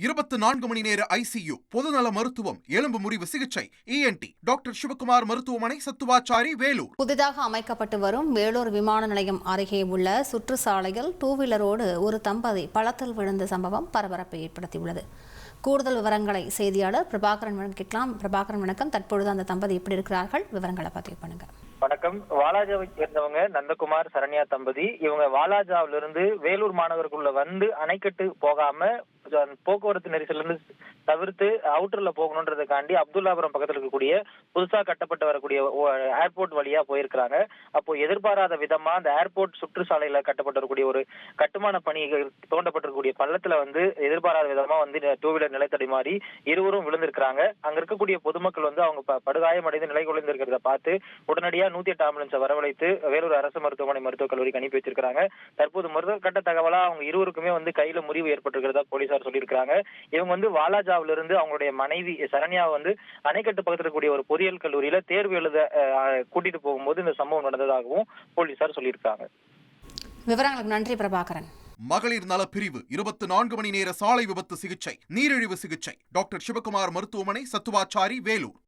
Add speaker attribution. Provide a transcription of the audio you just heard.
Speaker 1: 24 மணி நேர ஐசியு, பொதுநல மருத்துவம், எலும்பு முறிவு சிகிச்சை, ENT டாக்டர் சிவகுமார் மருத்துவமனை, சத்துவாச்சாரி, வேலூர்.
Speaker 2: புதிதாக அமைக்கப்பட்டு வரும் வேலூர் விமான நிலையம் அருகே உள்ள சுற்றுச்சாலையில் டூவீலரோடு ஒரு தம்பதி பள்ளத்தில் விழுந்த சம்பவம் பரபரப்பை ஏற்படுத்தியுள்ளது. கூடுதல் விவரங்களை செய்தியாளர் பிரபாகரன் கேட்கலாம். பிரபாகரன் வணக்கம். தற்பொழுது அந்த தம்பதி எப்படி இருக்கிறார்கள், விவரங்களை பதிவு பண்ணுங்க.
Speaker 3: வணக்கம். வாலாஜாவை சேர்ந்தவங்க நந்தகுமார் சரண்யா தம்பதி. இவங்க வாலாஜாவிலிருந்து வேலூர் மாநகருக்குள்ள வந்து அணைக்கட்டு போகாம போக்குவரத்து நெரிசலிருந்து தவிர்த்து அவுட்டர்ல போகணுன்றதுக்காண்டி அப்துல்லாபுரம் பக்கத்தில் இருக்கக்கூடிய புதுசா கட்டப்பட்டு வரக்கூடிய ஏர்போர்ட் வழியா போயிருக்கிறாங்க. அப்போ எதிர்பாராத விதமா அந்த ஏர்போர்ட் சுற்றுச்சாலையில கட்டப்பட்டு வரக்கூடிய ஒரு கட்டுமான பணி தோண்டப்பட்டிருக்கக்கூடிய பள்ளத்துல வந்து எதிர்பாராத விதமா வந்து டூ வீலர் நிலை தடுமாறி இருவரும் விழுந்திருக்கிறாங்க. அங்க இருக்கக்கூடிய பொதுமக்கள் வந்து அவங்க படுகாயமடைந்து நிலை குலைந்திருக்கிறத பார்த்து உடனடியா 108 ஆம்புலன்ஸை வரவழைத்து வேலூர் அரசு மருத்துவமனை மருத்துவக் கல்லூரிக்கு அனுப்பி வச்சிருக்காங்க. தற்போது முதற்கட்ட தகவலா அவங்க இருவருக்குமே வந்து கையில முறிவு ஏற்பட்டிருக்கிறதா போலீசார் சொல்லியிருக்காங்க. இவங்க வந்து வாலாஜாவிலிருந்து அவங்களுடைய மனைவி சரண்யா வந்து அணைக்கட்டு பக்கத்தில் இருக்கக்கூடிய ஒரு பொறியியல் கல்லூரியில தேர்வு எழுத கூட்டிட்டு போகும்போது இந்த சம்பவம் நடந்ததாகவும் போலீசார் சொல்லியிருக்காங்க.
Speaker 2: விவரங்களுக்கு நன்றி பிரபாகரன்.
Speaker 1: மகளிர் நலப்பிரிவு, 24 மணி நேர சாலை விபத்து சிகிச்சை, நீரிழிவு சிகிச்சை, டாக்டர் சிவகுமார் மருத்துவமனை, சத்துவாச்சாரி, வேலூர்.